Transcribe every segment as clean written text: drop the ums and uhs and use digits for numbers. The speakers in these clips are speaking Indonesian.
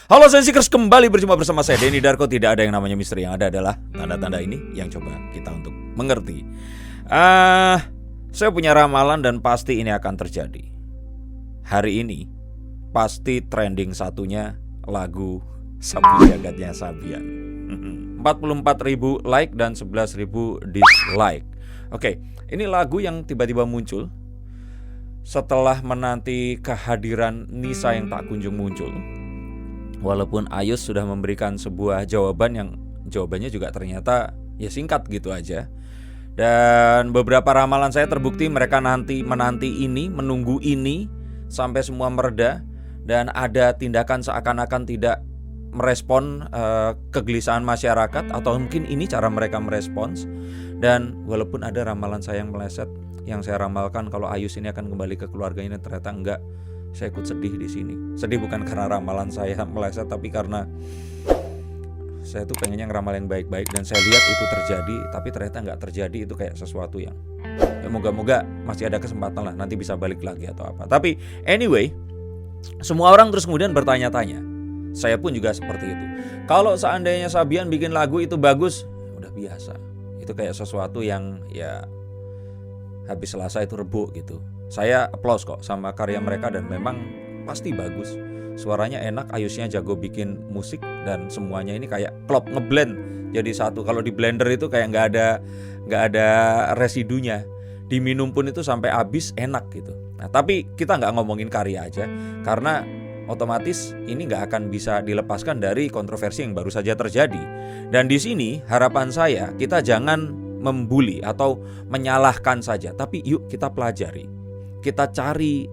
Halo Sensikers, kembali berjumpa bersama saya Denny Darko. Tidak ada yang namanya misteri, yang ada adalah tanda-tanda ini yang coba kita untuk mengerti. Saya punya ramalan dan pasti ini akan terjadi. Hari ini pasti trending satunya lagu Sapu Jagatnya Sabian. 44.000 like dan 11.000 dislike. Oke, ini lagu yang tiba-tiba muncul setelah menanti kehadiran Nisa yang tak kunjung muncul. Walaupun Ayus sudah memberikan sebuah jawaban yang jawabannya juga ternyata ya singkat gitu aja. Dan beberapa ramalan saya terbukti mereka menanti ini, menunggu ini sampai semua mereda. Dan ada tindakan seakan-akan tidak merespon kegelisahan masyarakat, atau mungkin ini cara mereka merespons. Dan walaupun ada ramalan saya yang meleset, yang saya ramalkan kalau Ayus ini akan kembali ke keluarganya, ternyata enggak. Saya ikut sedih di sini. Sedih bukan karena ramalan saya meleset, tapi karena saya tuh pengennya ngeramal yang baik-baik dan saya lihat itu terjadi, tapi ternyata nggak terjadi. Itu kayak sesuatu yang ya moga-moga masih ada kesempatan lah, nanti bisa balik lagi atau apa. Tapi anyway, semua orang terus kemudian bertanya-tanya. Saya pun juga seperti itu. Kalau seandainya Sabian bikin lagu itu bagus, udah biasa. Itu kayak sesuatu yang ya habis Selasa itu Rebo gitu. Saya applause kok sama karya mereka dan memang pasti bagus. Suaranya enak, Ayusnya jago bikin musik dan semuanya ini kayak klop ngeblend jadi satu. Kalau di blender itu kayak nggak ada residunya. Diminum pun itu sampai habis enak gitu. Nah, tapi kita nggak ngomongin karya aja karena otomatis ini nggak akan bisa dilepaskan dari kontroversi yang baru saja terjadi. Dan di sini harapan saya kita jangan membuli atau menyalahkan saja, tapi yuk kita pelajari. Kita cari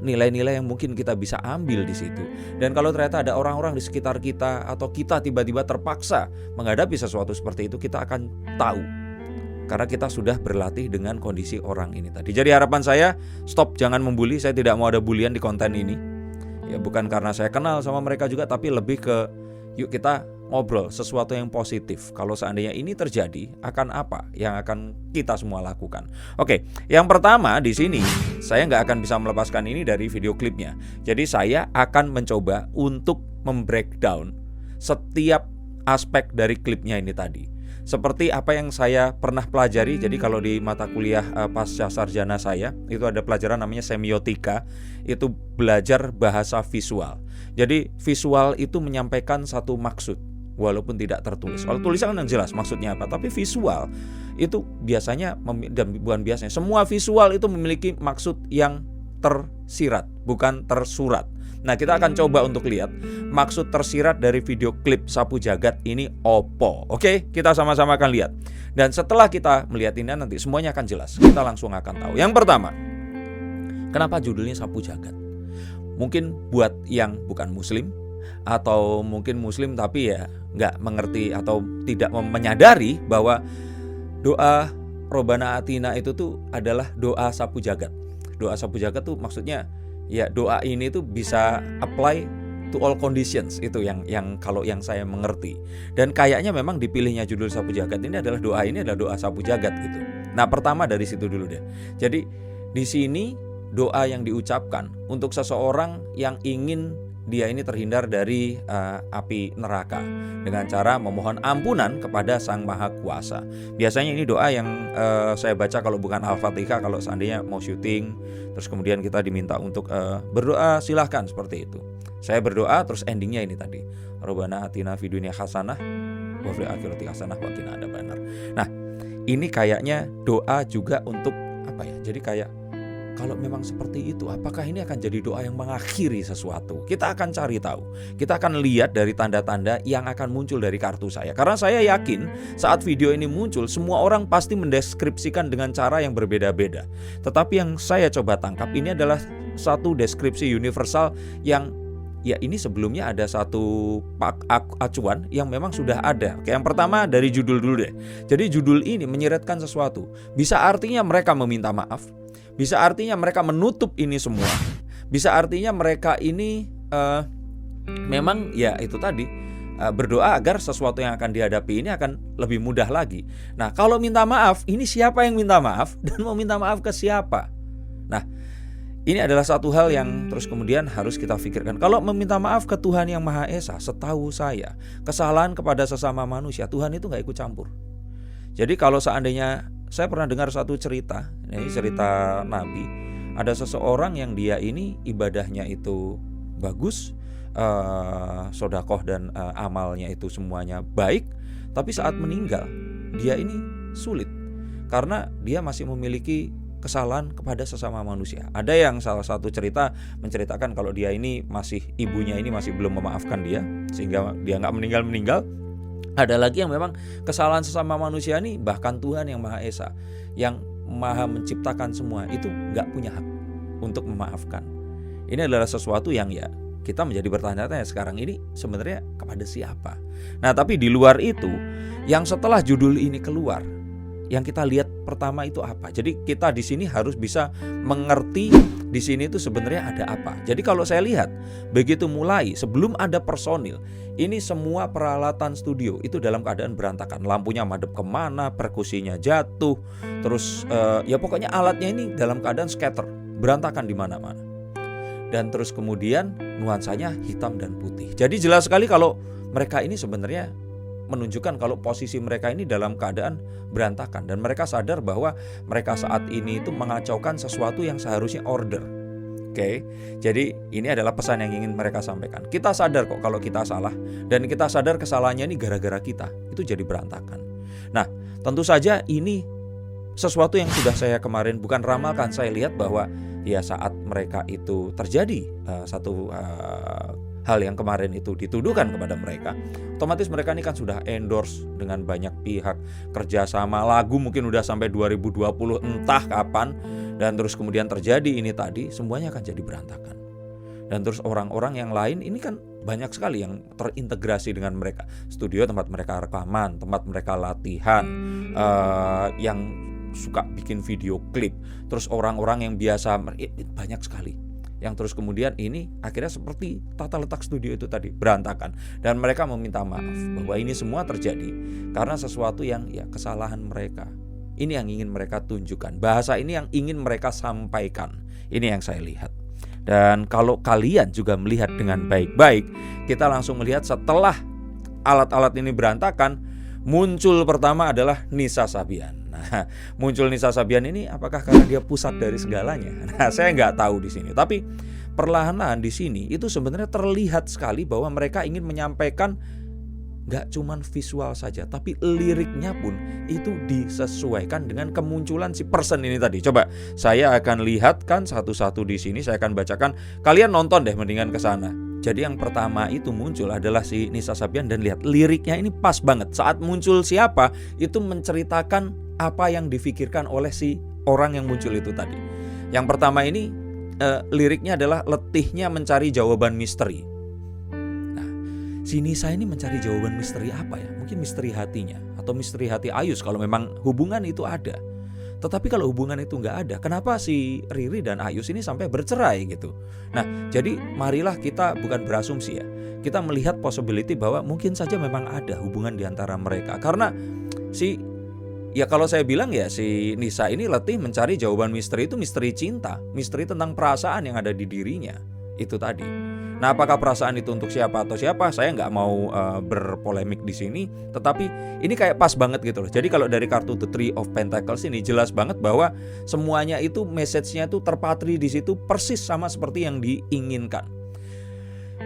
nilai-nilai yang mungkin kita bisa ambil di situ. Dan kalau ternyata ada orang-orang di sekitar kita atau kita tiba-tiba terpaksa menghadapi sesuatu seperti itu, kita akan tahu. Karena kita sudah berlatih dengan kondisi orang ini tadi. Jadi harapan saya, stop, jangan membuli. Saya tidak mau ada bulian di konten ini. Ya bukan karena saya kenal sama mereka juga, tapi lebih ke yuk kita ngobrol sesuatu yang positif. Kalau seandainya ini terjadi, akan apa yang akan kita semua lakukan? Oke, yang pertama di sini saya nggak akan bisa melepaskan ini dari video klipnya. Jadi saya akan mencoba untuk membreakdown setiap aspek dari klipnya ini tadi. Seperti apa yang saya pernah pelajari. Jadi kalau di mata kuliah pasca sarjana saya, itu ada pelajaran namanya semiotika. Itu belajar bahasa visual. Jadi visual itu menyampaikan satu maksud walaupun tidak tertulis. Kalau tulisan kan yang jelas maksudnya apa, tapi visual itu biasanya dan bukan biasanya, semua visual itu memiliki maksud yang tersirat, bukan tersurat. Nah, kita akan coba untuk lihat maksud tersirat dari video klip Sapu Jagat ini opo. Oke, kita sama-sama akan lihat. Dan setelah kita melihat ini nanti semuanya akan jelas. Kita langsung akan tahu. Yang pertama, kenapa judulnya Sapu Jagat? Mungkin buat yang bukan muslim, atau mungkin muslim tapi ya nggak mengerti atau tidak menyadari bahwa doa Robana Atina itu tuh adalah doa sapu jagat. Doa sapu jagat tuh maksudnya ya doa ini tuh bisa apply to all conditions. Itu yang kalau yang saya mengerti. Dan kayaknya memang dipilihnya judul Sapu Jagat ini adalah doa sapu jagat gitu. Nah, pertama dari situ dulu deh. Jadi di sini doa yang diucapkan untuk seseorang yang ingin dia ini terhindar dari api neraka dengan cara memohon ampunan kepada Sang Maha Kuasa. Biasanya ini doa yang saya baca kalau bukan Al-Fatihah, kalau seandainya mau syuting terus kemudian kita diminta untuk berdoa, silahkan seperti itu. Saya berdoa terus endingnya ini tadi, Rabbana atina fid dunya hasanah wa fil akhirati hasanah wa qina adzabannar. Nah, ini kayaknya doa juga untuk apa ya? Jadi kayak kalau memang seperti itu, apakah ini akan jadi doa yang mengakhiri sesuatu? Kita akan cari tahu. Kita akan lihat dari tanda-tanda yang akan muncul dari kartu saya. Karena saya yakin saat video ini muncul, semua orang pasti mendeskripsikan dengan cara yang berbeda-beda. Tetapi yang saya coba tangkap ini adalah satu deskripsi universal yang ya ini sebelumnya ada satu acuan yang memang sudah ada. Oke, yang pertama dari judul dulu deh. Jadi judul ini menyiratkan sesuatu. Bisa artinya mereka meminta maaf. Bisa artinya mereka menutup ini semua. Bisa artinya mereka ini memang ya itu tadi berdoa agar sesuatu yang akan dihadapi ini akan lebih mudah lagi. Nah, kalau minta maaf, ini siapa yang minta maaf dan mau minta maaf ke siapa? Nah, Ini adalah satu hal yang terus kemudian harus kita pikirkan. Kalau meminta maaf ke Tuhan yang Maha Esa, setahu saya, kesalahan kepada sesama manusia, Tuhan itu gak ikut campur. Jadi kalau seandainya, saya pernah dengar satu cerita, ini cerita Nabi, ada seseorang yang dia ini ibadahnya itu bagus, sodakoh dan amalnya itu semuanya baik, tapi saat meninggal, dia ini sulit, karena dia masih memiliki kesalahan kepada sesama manusia. Ada yang salah satu cerita menceritakan kalau dia ini masih, ibunya ini masih belum memaafkan dia, sehingga dia gak meninggal. Ada lagi yang memang kesalahan sesama manusia ini, bahkan Tuhan yang Maha Esa, yang Maha menciptakan semua, itu gak punya hak untuk memaafkan. Ini adalah sesuatu yang ya kita menjadi bertanya-tanya sekarang ini sebenarnya kepada siapa. Nah tapi di luar itu, yang setelah judul ini keluar, yang kita lihat pertama itu apa? Jadi kita di sini harus bisa mengerti di sini itu sebenarnya ada apa. Jadi kalau saya lihat begitu mulai sebelum ada personil, ini semua peralatan studio itu dalam keadaan berantakan. Lampunya madep kemana, perkusinya jatuh, terus ya pokoknya alatnya ini dalam keadaan scatter, berantakan di mana-mana. Dan terus kemudian nuansanya hitam dan putih. Jadi jelas sekali kalau mereka ini sebenarnya menunjukkan kalau posisi mereka ini dalam keadaan berantakan, dan mereka sadar bahwa mereka saat ini itu mengacaukan sesuatu yang seharusnya order. Oke, jadi ini adalah pesan yang ingin mereka sampaikan. Kita sadar kok kalau kita salah, dan kita sadar kesalahannya ini gara-gara kita, itu jadi berantakan. Nah, tentu saja ini sesuatu yang sudah saya kemarin bukan ramalkan, saya lihat bahwa ya saat mereka itu terjadi satu hal yang kemarin itu dituduhkan kepada mereka, otomatis mereka ini kan sudah endorse dengan banyak pihak, kerjasama lagu mungkin udah sampai 2020 entah kapan, dan terus kemudian terjadi ini tadi, semuanya akan jadi berantakan. Dan terus orang-orang yang lain ini kan banyak sekali yang terintegrasi dengan mereka, studio tempat mereka rekaman, tempat mereka latihan, yang suka bikin video klip, terus orang-orang yang biasa, banyak sekali yang terus kemudian ini akhirnya seperti tata letak studio itu tadi berantakan, dan mereka meminta maaf bahwa ini semua terjadi karena sesuatu yang ya kesalahan mereka. Ini yang ingin mereka tunjukkan, bahasa ini yang ingin mereka sampaikan. Ini yang saya lihat. Dan kalau kalian juga melihat dengan baik-baik, kita langsung melihat setelah alat-alat ini berantakan, muncul pertama adalah Nisa Sabian. Nah, muncul Nisa Sabian ini apakah karena dia pusat dari segalanya? Nah, saya nggak tahu di sini. Tapi perlahan-lahan di sini itu sebenarnya terlihat sekali bahwa mereka ingin menyampaikan nggak cuman visual saja, tapi liriknya pun itu disesuaikan dengan kemunculan si person ini tadi. Coba saya akan lihatkan satu-satu di sini. Saya akan bacakan. Kalian nonton deh, mendingan ke sana. Jadi yang pertama itu muncul adalah si Nisa Sabian, dan lihat liriknya ini pas banget. Saat muncul siapa itu menceritakan apa yang difikirkan oleh si orang yang muncul itu tadi. Yang pertama ini liriknya adalah letihnya mencari jawaban misteri. Nah, si Nisa ini mencari jawaban misteri apa ya? Mungkin misteri hatinya atau misteri hati Ayus kalau memang hubungan itu ada. Tetapi kalau hubungan itu nggak ada, kenapa si Riri dan Ayus ini sampai bercerai gitu? Nah, jadi marilah kita bukan berasumsi ya. Kita melihat possibility bahwa mungkin saja memang ada hubungan di antara mereka. Karena ya kalau saya bilang ya si Nisa ini letih mencari jawaban misteri itu, misteri cinta, misteri tentang perasaan yang ada di dirinya itu tadi. Nah, apakah perasaan itu untuk siapa atau siapa? Saya nggak mau berpolemik di sini, tetapi ini kayak pas banget gitu loh. Jadi kalau dari kartu The Three of Pentacles ini jelas banget bahwa semuanya itu message-nya itu terpatri di situ persis sama seperti yang diinginkan.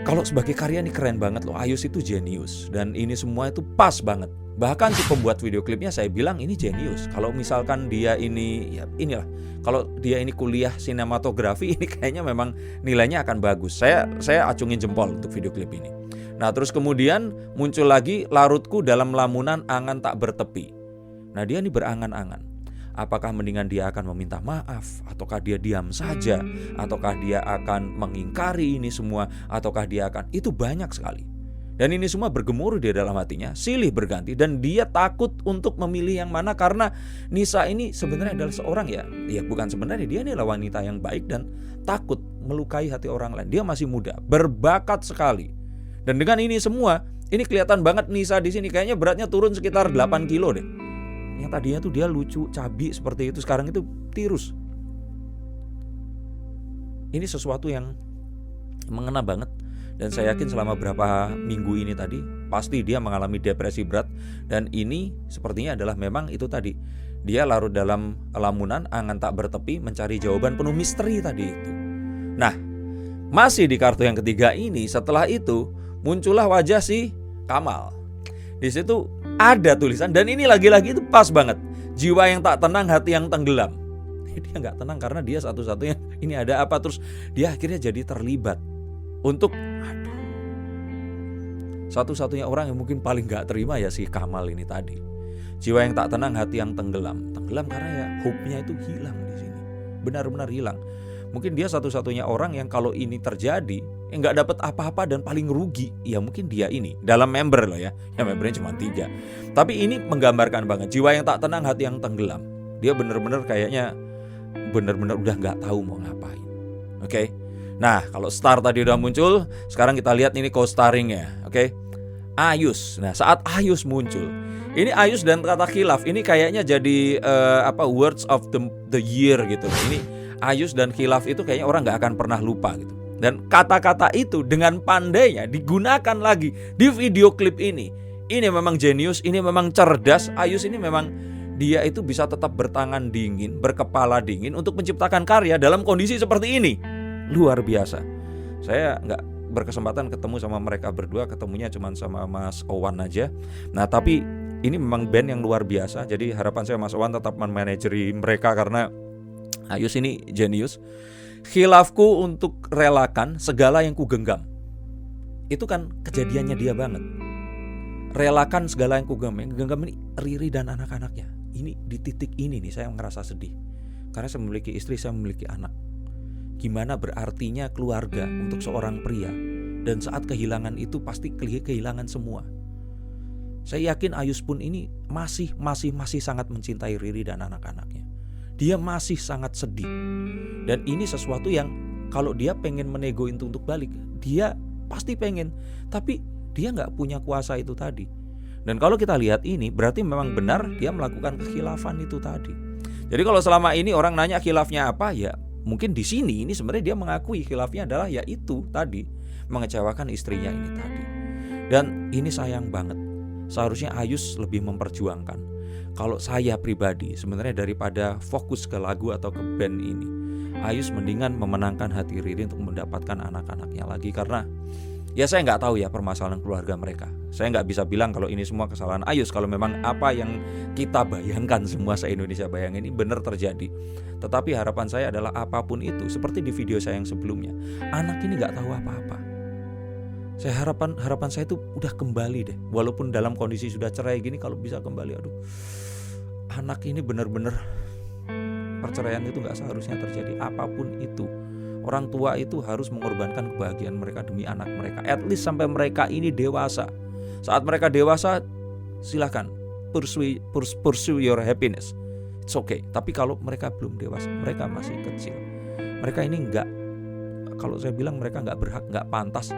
Kalau sebagai karya ini keren banget loh. Ayus itu jenius, dan ini semua itu pas banget. Bahkan si pembuat video klipnya saya bilang ini jenius. Kalau misalkan dia ini, ya inilah, kalau dia ini kuliah sinematografi, ini kayaknya memang nilainya akan bagus. Saya acungin jempol untuk video klip ini. Nah, terus kemudian muncul lagi larutku dalam lamunan angan tak bertepi. Nah, dia ini berangan-angan. Apakah mendingan dia akan meminta maaf, ataukah dia diam saja, ataukah dia akan mengingkari ini semua, ataukah dia akan, itu banyak sekali. Dan ini semua bergemuruh di dalam hatinya, silih berganti, dan dia takut untuk memilih yang mana karena Nisa ini sebenarnya adalah seorang ya bukan sebenarnya, dia ini adalah wanita yang baik dan takut melukai hati orang lain. Dia masih muda, berbakat sekali. Dan dengan ini semua, ini kelihatan banget Nisa di sini kayaknya beratnya turun sekitar 8 kilo deh. Yang tadinya tuh dia lucu, cabi seperti itu, sekarang itu tirus. ini sesuatu yang mengena banget. Dan saya yakin selama berapa minggu ini tadi pasti dia mengalami depresi berat. Dan ini sepertinya adalah memang itu tadi, dia larut dalam lamunan, angan tak bertepi, mencari jawaban penuh misteri tadi itu. Nah, masih di kartu yang ketiga ini, setelah itu muncullah wajah si Kamal. Di situ ada tulisan, dan ini lagi-lagi itu pas banget. Jiwa yang tak tenang, hati yang tenggelam. Dia nggak tenang karena dia satu-satunya ini ada apa, terus dia akhirnya jadi terlibat untuk satu-satunya orang yang mungkin paling gak terima ya si Kamal ini tadi. Jiwa yang tak tenang, hati yang tenggelam. Tenggelam karena ya hope-nya itu hilang di sini. Benar-benar hilang. Mungkin dia satu-satunya orang yang kalau ini terjadi gak dapat apa-apa dan paling rugi. Ya mungkin dia ini dalam member loh ya. Ya membernya cuma 3. Tapi ini menggambarkan banget jiwa yang tak tenang, hati yang tenggelam. Dia benar-benar kayaknya benar-benar udah gak tahu mau ngapain. Oke. Nah, kalau star tadi udah muncul, sekarang kita lihat ini co-starringnya, oke? Ayus. Nah, saat Ayus muncul, ini Ayus dan kata khilaf ini kayaknya jadi words of the year gitu. Ini Ayus dan khilaf itu kayaknya orang nggak akan pernah lupa gitu. Dan kata-kata itu dengan pandainya digunakan lagi di video klip ini. Ini memang jenius, ini memang cerdas. Ayus ini memang dia itu bisa tetap bertangan dingin, berkepala dingin untuk menciptakan karya dalam kondisi seperti ini. Luar biasa. Saya nggak berkesempatan ketemu sama mereka berdua, ketemunya cuma sama Mas Owan aja. Nah tapi ini memang band yang luar biasa. Jadi harapan saya Mas Owan tetap memanajeri mereka karena Ayus ini jenius. Khilafku untuk relakan segala yang ku genggam. Itu kan kejadiannya dia banget. Relakan segala yang ku genggam ini Riri dan anak-anaknya. Ini di titik ini nih saya ngerasa sedih. Karena saya memiliki istri, saya memiliki anak. Gimana berartinya keluarga untuk seorang pria. Dan saat kehilangan itu pasti kehilangan semua. Saya yakin Ayus pun ini masih sangat mencintai Riri dan anak-anaknya. Dia masih sangat sedih. Dan ini sesuatu yang kalau dia pengen menego itu untuk balik, dia pasti pengen. Tapi dia gak punya kuasa itu tadi. Dan kalau kita lihat ini berarti memang benar dia melakukan kekhilafan itu tadi. Jadi kalau selama ini orang nanya khilafnya apa, ya mungkin di sini ini sebenarnya dia mengakui khilafnya adalah ya itu tadi, mengecewakan istrinya ini tadi. Dan ini sayang banget. Seharusnya Ayus lebih memperjuangkan. Kalau saya pribadi sebenarnya daripada fokus ke lagu atau ke band ini, Ayus mendingan memenangkan hati Riri untuk mendapatkan anak-anaknya lagi. Karena ya saya nggak tahu ya permasalahan keluarga mereka. Saya nggak bisa bilang kalau ini semua kesalahan Ayus. Kalau memang apa yang kita bayangkan semua se-Indonesia bayangin ini benar terjadi. Tetapi harapan saya adalah apapun itu, seperti di video saya yang sebelumnya, anak ini nggak tahu apa-apa. Saya harapan saya itu udah kembali deh. Walaupun dalam kondisi sudah cerai gini, kalau bisa kembali, aduh, anak ini benar-benar perceraian itu nggak seharusnya terjadi. Apapun itu, orang tua itu harus mengorbankan kebahagiaan mereka demi anak mereka. At least sampai mereka ini dewasa. Saat mereka dewasa, silahkan pursue your happiness. It's okay. Tapi kalau mereka belum dewasa, mereka masih kecil, mereka ini nggak, kalau saya bilang mereka nggak berhak, nggak pantas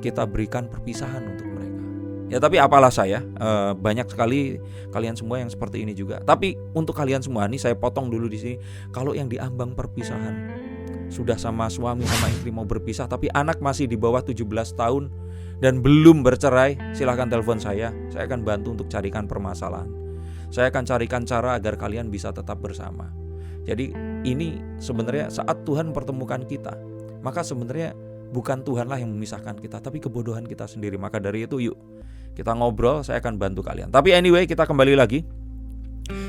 kita berikan perpisahan untuk mereka. Ya tapi apalah saya, banyak sekali kalian semua yang seperti ini juga. Tapi untuk kalian semua nih saya potong dulu di sini. Kalau yang diambang perpisahan, sudah sama suami sama istri mau berpisah tapi anak masih di bawah 17 tahun dan belum bercerai, silahkan telepon saya akan bantu untuk carikan permasalahan. Saya akan carikan cara agar kalian bisa tetap bersama. Jadi ini sebenarnya saat Tuhan mempertemukan kita, maka sebenarnya bukan Tuhanlah yang memisahkan kita, tapi kebodohan kita sendiri. Maka dari itu yuk kita ngobrol, saya akan bantu kalian. Tapi anyway, kita kembali lagi.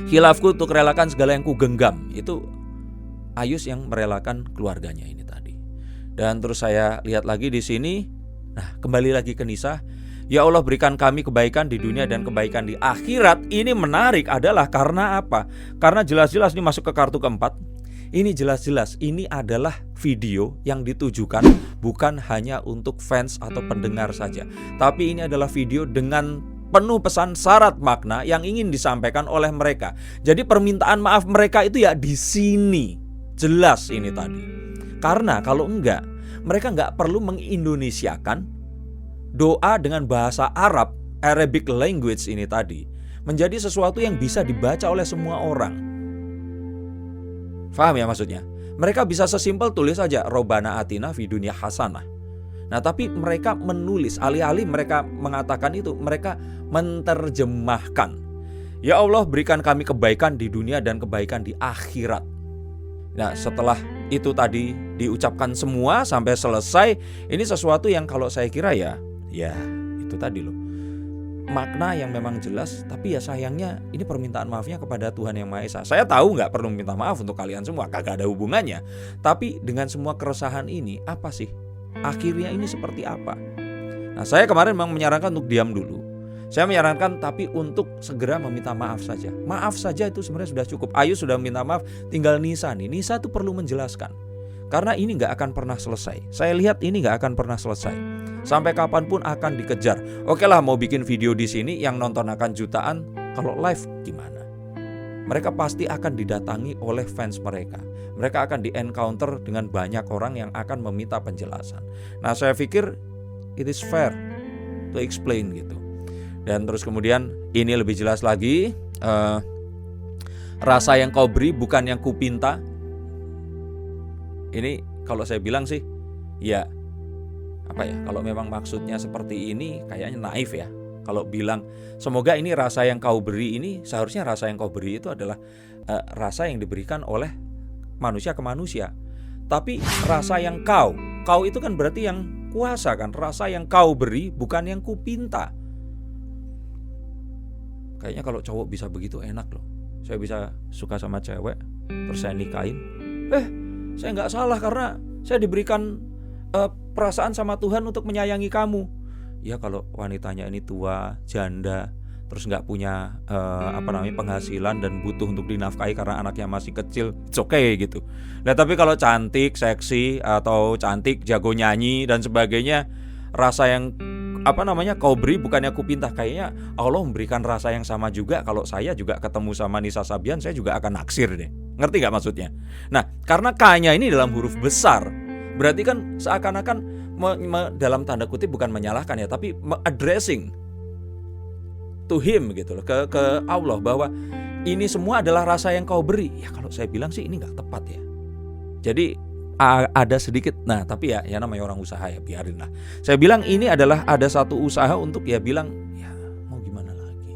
Khilafku untuk relakan segala yang ku genggam. Itu Ayus yang merelakan keluarganya ini tadi. Dan terus saya lihat lagi di sini. Nah, kembali lagi ke Nisa. Ya Allah, berikan kami kebaikan di dunia dan kebaikan di akhirat. Ini menarik adalah karena apa? Karena jelas-jelas ini masuk ke kartu keempat. Ini jelas-jelas ini adalah video yang ditujukan bukan hanya untuk fans atau pendengar saja, tapi ini adalah video dengan penuh pesan syarat makna yang ingin disampaikan oleh mereka. Jadi permintaan maaf mereka itu ya di sini jelas ini tadi. Karena kalau enggak, mereka enggak perlu mengindonesiakan doa dengan bahasa Arab, Arabic language ini tadi menjadi sesuatu yang bisa dibaca oleh semua orang. Paham ya maksudnya? Mereka bisa sesimpel tulis saja Robbana atina fid dunya hasanah. Nah, tapi mereka menulis, alih-alih mereka mengatakan itu, mereka menerjemahkan, ya Allah berikan kami kebaikan di dunia dan kebaikan di akhirat. Nah, setelah itu tadi diucapkan semua sampai selesai, ini sesuatu yang kalau saya kira ya itu tadi loh, makna yang memang jelas. Tapi ya sayangnya ini permintaan maafnya kepada Tuhan Yang Maha Esa. Saya tahu gak perlu minta maaf untuk kalian semua, kagak ada hubungannya. Tapi dengan semua keresahan ini, apa sih akhirnya ini seperti apa? Nah, saya kemarin memang menyarankan untuk diam dulu. Saya menyarankan tapi untuk segera meminta maaf saja. Maaf saja itu sebenarnya sudah cukup. Ayu sudah minta maaf, tinggal Nisa nih. Nisa tuh perlu menjelaskan, karena ini gak akan pernah selesai. Saya lihat ini gak akan pernah selesai. Sampai kapanpun akan dikejar. Oke lah, mau bikin video di sini yang nonton akan jutaan, kalau live gimana? Mereka pasti akan didatangi oleh fans mereka. Mereka akan di-encounter dengan banyak orang yang akan meminta penjelasan. Nah, saya pikir it is fair to explain gitu. Dan terus kemudian ini lebih jelas lagi, rasa yang kau beri bukan yang kupinta. Ini kalau saya bilang sih, ya apa ya, kalau memang maksudnya seperti ini kayaknya naif ya. Kalau bilang semoga ini rasa yang kau beri ini, seharusnya rasa yang kau beri itu adalah rasa yang diberikan oleh manusia ke manusia. Tapi rasa yang kau itu kan berarti yang kuasa kan. Rasa yang kau beri bukan yang kupinta. Kayaknya kalau cowok bisa begitu enak loh. Saya bisa suka sama cewek, terus saya nikahin. Saya gak salah karena saya diberikan perasaan sama Tuhan untuk menyayangi kamu. Ya kalau wanitanya ini tua, janda, terus gak punya penghasilan dan butuh untuk dinafkahi karena anaknya masih kecil, it's okay gitu. Nah, tapi kalau cantik, seksi, atau cantik, jago nyanyi dan sebagainya, rasa yang kau beri bukannya aku pinta. Kayaknya Allah memberikan rasa yang sama juga. Kalau saya juga ketemu sama Nisa Sabian, saya juga akan naksir deh. Ngerti gak maksudnya? Nah, karena K-nya ini dalam huruf besar, berarti kan seakan-akan dalam tanda kutip bukan menyalahkan ya, tapi addressing to him gitu loh, ke Allah, bahwa ini semua adalah rasa yang kau beri. Ya kalau saya bilang sih ini gak tepat ya. Jadi ada sedikit, nah tapi ya namanya orang usaha ya, biarin lah. Saya bilang ini adalah ada satu usaha untuk ya bilang, ya mau gimana lagi,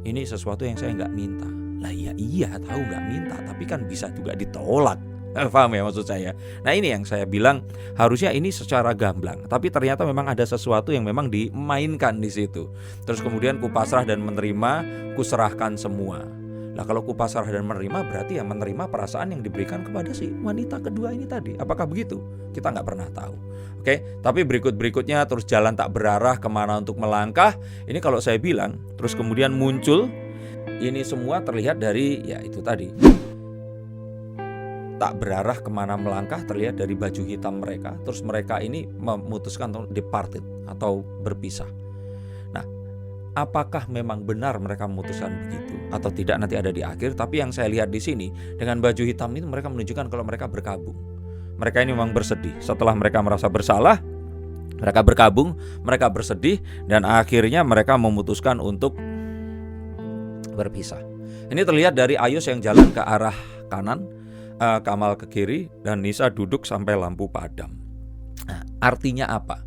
ini sesuatu yang saya gak minta. Lah iya tahu gak minta, tapi kan bisa juga ditolak. Paham ya maksud saya? Nah ini yang saya bilang, harusnya ini secara gamblang, tapi ternyata memang ada sesuatu yang memang dimainkan di situ. Terus kemudian ku pasrah dan menerima, ku serahkan semua. Nah kalau ku pasrah dan menerima, berarti ya menerima perasaan yang diberikan kepada si wanita kedua ini tadi. Apakah begitu? Kita gak pernah tahu. Oke, tapi berikutnya terus jalan tak berarah kemana untuk melangkah. Ini kalau saya bilang, terus kemudian muncul, ini semua terlihat dari ya itu tadi, tak berarah kemana melangkah terlihat dari baju hitam mereka. Terus mereka ini memutuskan untuk departed atau berpisah. Nah, apakah memang benar mereka memutuskan begitu atau tidak, nanti ada di akhir. Tapi yang saya lihat di sini, dengan baju hitam itu mereka menunjukkan kalau mereka berkabung. Mereka ini memang bersedih. Setelah mereka merasa bersalah, mereka berkabung, mereka bersedih, dan akhirnya mereka memutuskan untuk berpisah. Ini terlihat dari Ayus yang jalan ke arah kanan, Kamal ke kiri, dan Nisa duduk sampai lampu padam. Nah, artinya apa?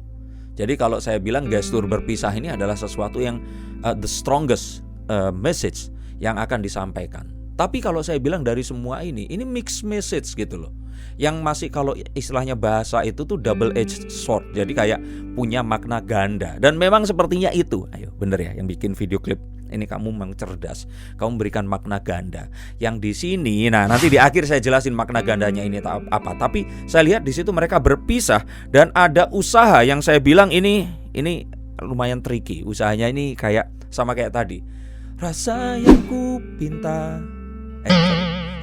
Jadi kalau saya bilang gestur berpisah ini adalah sesuatu yang the strongest message yang akan disampaikan. Tapi kalau saya bilang dari semua ini mixed message gitu loh. Yang masih, kalau istilahnya bahasa itu tuh double edged sword. Jadi kayak punya makna ganda. Dan memang sepertinya itu. Ayo bener ya yang bikin video klip ini, kamu memang cerdas. Kamu memberikan makna ganda. Yang di sini, nah nanti di akhir saya jelasin makna gandanya ini apa. Tapi saya lihat di situ mereka berpisah dan ada usaha yang saya bilang ini lumayan tricky. Usahanya ini kayak sama kayak tadi. Rasa yang ku pinta,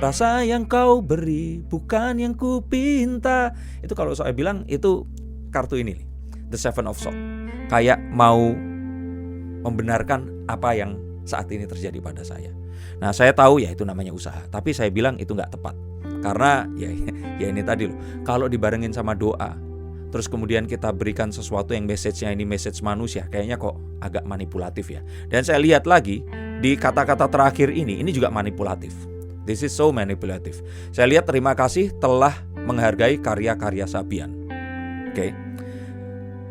rasa yang kau beri bukan yang ku pinta. Itu kalau saya bilang itu kartu ini, The Seven of Swords. Kayak mau membenarkan apa yang saat ini terjadi pada saya. Nah saya tahu ya itu namanya usaha, tapi saya bilang itu gak tepat. Karena ya ini tadi loh, kalau dibarengin sama doa, terus kemudian kita berikan sesuatu yang message-nya ini message manusia, kayaknya kok agak manipulatif ya. Dan saya lihat lagi di kata-kata terakhir ini juga manipulatif. This is so manipulative. Saya lihat terima kasih telah menghargai karya-karya Sabian. Oke.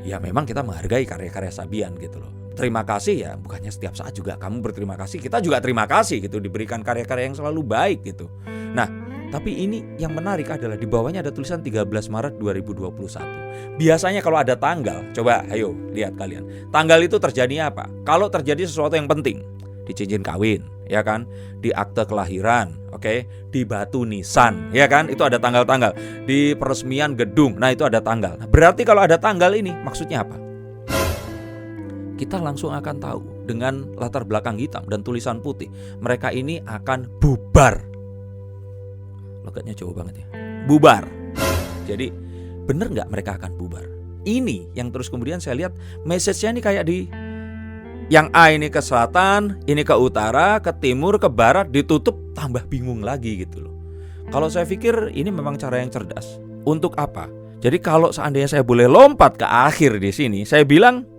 Ya memang kita menghargai karya-karya Sabian gitu loh. Terima kasih ya, bukannya setiap saat juga kamu berterima kasih. Kita juga terima kasih gitu, diberikan karya-karya yang selalu baik gitu. Nah, tapi ini yang menarik adalah di bawahnya ada tulisan 13 Maret 2021. Biasanya kalau ada tanggal, coba ayo lihat kalian. Tanggal itu terjadi apa? Kalau terjadi sesuatu yang penting, di cincin kawin, ya kan? Di akte kelahiran, oke? Di batu nisan, ya kan? Itu ada tanggal-tanggal. Di peresmian gedung, nah itu ada tanggal. Nah, berarti kalau ada tanggal ini maksudnya apa? Kita langsung akan tahu dengan latar belakang hitam dan tulisan putih, mereka ini akan bubar. Logatnya jauh banget ya. Bubar. Jadi bener gak mereka akan bubar? Ini yang terus kemudian saya lihat message-nya ini kayak di yang A ini ke selatan, ini ke utara, ke timur, ke barat, ditutup, tambah bingung lagi gitu loh. Kalau saya pikir ini memang cara yang cerdas. Untuk apa? Jadi kalau seandainya saya boleh lompat ke akhir di sini, saya bilang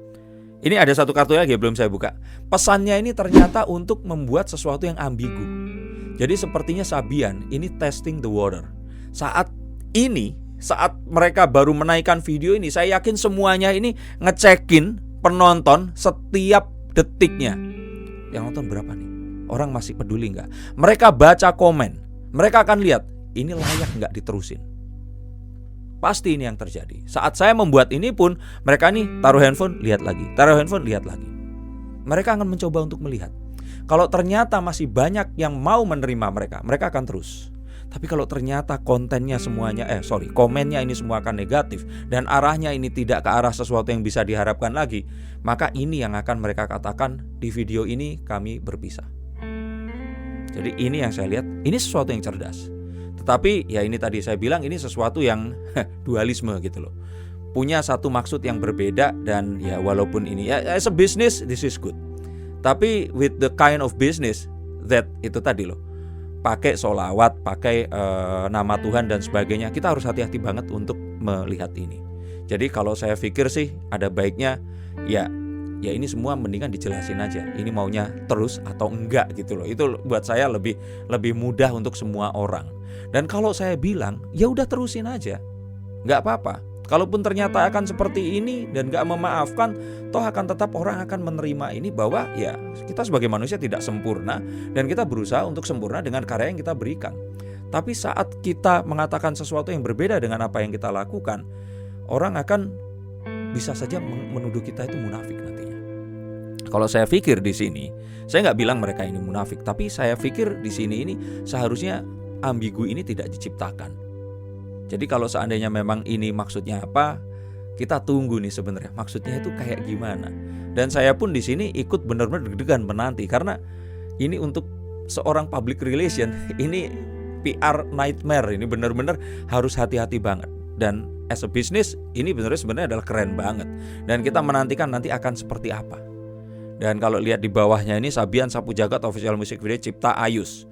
ini ada satu kartu lagi belum saya buka. Pesannya ini ternyata untuk membuat sesuatu yang ambigu. Jadi sepertinya Sabian ini testing the water. Saat mereka baru menaikkan video ini, saya yakin semuanya ini ngecekin penonton setiap detiknya. Yang nonton berapa nih? Orang masih peduli nggak? Mereka baca komen, mereka akan lihat ini layak nggak diterusin. Pasti ini yang terjadi. Saat saya membuat ini pun, mereka nih taruh handphone, lihat lagi. Taruh handphone, lihat lagi. Mereka akan mencoba untuk melihat. Kalau ternyata masih banyak yang mau menerima mereka akan terus. Tapi kalau ternyata kontennya semuanya, komennya ini semua akan negatif dan arahnya ini tidak ke arah sesuatu yang bisa diharapkan lagi, maka ini yang akan mereka katakan di video ini kami berpisah. Jadi ini yang saya lihat, ini sesuatu yang cerdas. Tetapi ya ini tadi saya bilang ini sesuatu yang dualisme gitu loh. Punya satu maksud yang berbeda dan ya walaupun ini ya as a business this is good. Tapi with the kind of business that itu tadi loh. Pakai sholawat, pakai nama Tuhan dan sebagainya. Kita harus hati-hati banget untuk melihat ini. Jadi kalau saya pikir sih ada baiknya ya ini semua mendingan dijelasin aja. Ini maunya terus atau enggak gitu loh. Itu buat saya lebih mudah untuk semua orang. Dan kalau saya bilang, ya udah terusin aja, nggak apa-apa. Kalaupun ternyata akan seperti ini dan nggak memaafkan, toh akan tetap orang akan menerima ini bahwa ya kita sebagai manusia tidak sempurna dan kita berusaha untuk sempurna dengan karya yang kita berikan. Tapi saat kita mengatakan sesuatu yang berbeda dengan apa yang kita lakukan, orang akan bisa saja menuduh kita itu munafik nantinya. Kalau saya pikir di sini, saya nggak bilang mereka ini munafik, tapi saya pikir di sini ini seharusnya ambigu ini tidak diciptakan. Jadi kalau seandainya memang ini maksudnya apa, kita tunggu nih sebenarnya maksudnya itu kayak gimana. Dan saya pun di sini ikut benar-benar deg-degan menanti karena ini untuk seorang public relation ini PR nightmare, ini benar-benar harus hati-hati banget. Dan as a business ini sebenarnya adalah keren banget. Dan kita menantikan nanti akan seperti apa. Dan kalau lihat di bawahnya ini Sabian Sapu Jagat official music video cipta Ayus.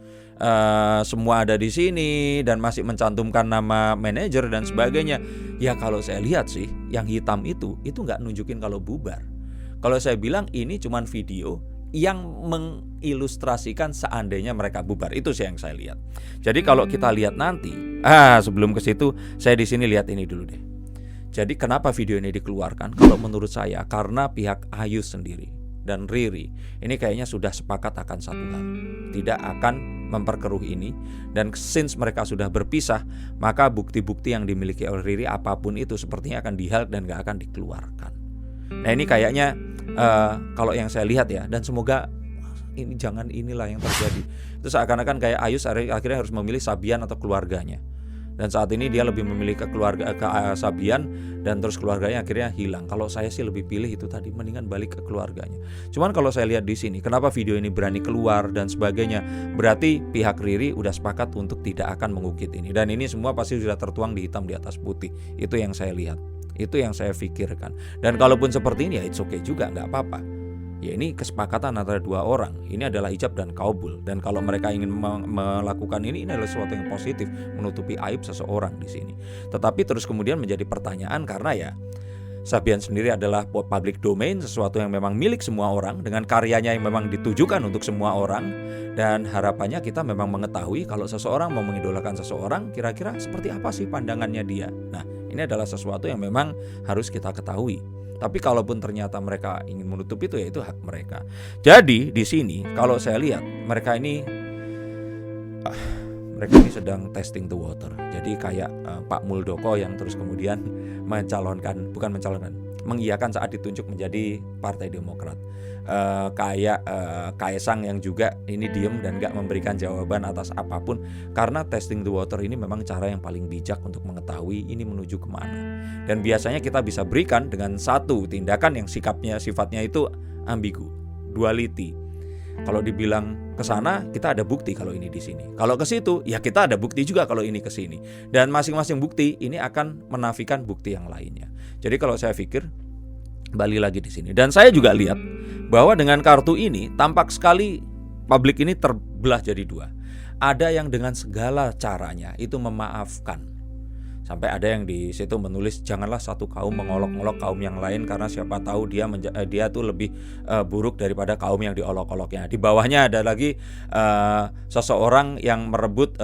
Semua ada di sini dan masih mencantumkan nama manajer dan sebagainya. Ya kalau saya lihat sih yang hitam itu nggak nunjukin kalau bubar. Kalau saya bilang ini cuman video yang mengilustrasikan seandainya mereka bubar. Itu sih yang saya lihat. Jadi kalau kita lihat nanti, sebelum ke situ saya di sini lihat ini dulu deh. Jadi kenapa video ini dikeluarkan? Kalau menurut saya karena pihak Ayus sendiri dan Riri ini kayaknya sudah sepakat akan satu hal, tidak akan memperkeruh ini. Dan since mereka sudah berpisah, maka bukti-bukti yang dimiliki oleh Riri apapun itu sepertinya akan dihal dan gak akan dikeluarkan. Nah ini kayaknya kalau yang saya lihat ya, dan semoga ini jangan inilah yang terjadi. Itu seakan-akan kayak Ayus akhirnya harus memilih Sabian atau keluarganya. Dan saat ini dia lebih memilih ke Sabian dan terus keluarganya akhirnya hilang. Kalau saya sih lebih pilih itu tadi, mendingan balik ke keluarganya. Cuman kalau saya lihat di sini, kenapa video ini berani keluar dan sebagainya, berarti pihak Riri udah sepakat untuk tidak akan mengukit ini. Dan ini semua pasti sudah tertuang di hitam di atas putih. Itu yang saya lihat, itu yang saya pikirkan. Dan kalaupun seperti ini ya it's okay juga, nggak apa-apa. Ya ini kesepakatan antara dua orang. Ini adalah ijab dan kabul. Dan kalau mereka ingin melakukan ini adalah sesuatu yang positif, menutupi aib seseorang di sini. Tetapi terus kemudian menjadi pertanyaan karena ya Sabian sendiri adalah public domain, sesuatu yang memang milik semua orang, dengan karyanya yang memang ditujukan untuk semua orang. Dan harapannya kita memang mengetahui kalau seseorang mau mengidolakan seseorang, kira-kira seperti apa sih pandangannya dia. Nah, ini adalah sesuatu yang memang harus kita ketahui. Tapi kalaupun ternyata mereka ingin menutup itu, ya itu hak mereka. Jadi di sini kalau saya lihat mereka ini sedang testing the water. Jadi kayak Pak Muldoko yang terus kemudian mengiyakan saat ditunjuk menjadi Partai Demokrat. Kayak Kaesang yang juga ini diem dan gak memberikan jawaban atas apapun, karena testing the water ini memang cara yang paling bijak untuk mengetahui ini menuju kemana. Dan biasanya kita bisa berikan dengan satu tindakan yang sifatnya itu ambigu, duality. Kalau dibilang ke sana, kita ada bukti kalau ini di sini. Kalau ke situ, ya kita ada bukti juga kalau ini ke sini. Dan masing-masing bukti ini akan menafikan bukti yang lainnya. Jadi kalau saya pikir kembali lagi di sini. Dan saya juga lihat bahwa dengan kartu ini tampak sekali publik ini terbelah jadi dua. Ada yang dengan segala caranya itu memaafkan. Sampai ada yang di situ menulis, janganlah satu kaum mengolok-olok kaum yang lain karena siapa tahu dia tuh lebih buruk daripada kaum yang diolok-oloknya. Di bawahnya ada lagi seseorang yang merebut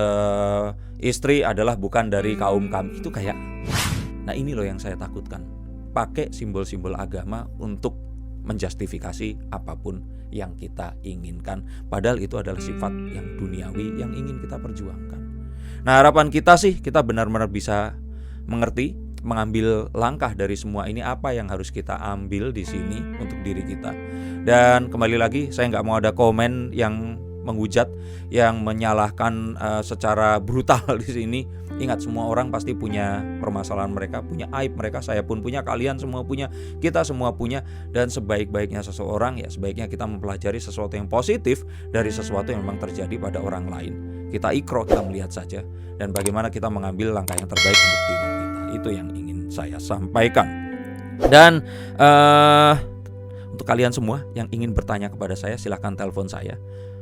istri adalah bukan dari kaum kami. Itu kayak, nah ini loh yang saya takutkan. Pakai simbol-simbol agama untuk menjustifikasi apapun yang kita inginkan. Padahal itu adalah sifat yang duniawi yang ingin kita perjuangkan. Nah, harapan kita sih kita benar-benar bisa mengerti, mengambil langkah dari semua ini, apa yang harus kita ambil di sini untuk diri kita. Dan kembali lagi, saya nggak mau ada komen yang menghujat, yang menyalahkan secara brutal di sini. Ingat, semua orang pasti punya permasalahan mereka, punya aib mereka, saya pun punya, kalian semua punya, kita semua punya. Dan sebaik-baiknya seseorang, ya sebaiknya kita mempelajari sesuatu yang positif dari sesuatu yang memang terjadi pada orang lain. Kita ikro, kita melihat saja, dan bagaimana kita mengambil langkah yang terbaik untuk diri kita. Itu yang ingin saya sampaikan. Dan untuk kalian semua yang ingin bertanya kepada saya, silakan telepon saya.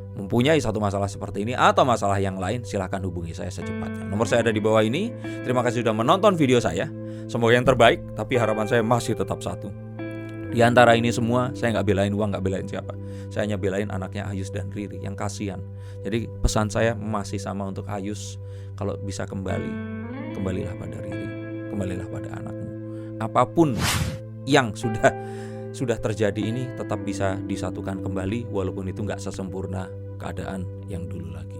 Mempunyai satu masalah seperti ini atau masalah yang lain, silahkan hubungi saya secepatnya. Nomor saya ada di bawah ini. Terima kasih sudah menonton video saya. Semoga yang terbaik, tapi harapan saya masih tetap satu. Di antara ini semua, saya nggak belain uang, nggak belain siapa. Saya hanya belain anaknya Ayus dan Riri yang kasihan. Jadi pesan saya masih sama untuk Ayus. Kalau bisa kembalilah pada Riri, kembalilah pada anakmu. Apapun yang sudah terjadi ini tetap bisa disatukan kembali, walaupun itu nggak sesempurna keadaan yang dulu lagi.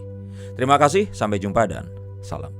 Terima kasih, sampai jumpa dan salam.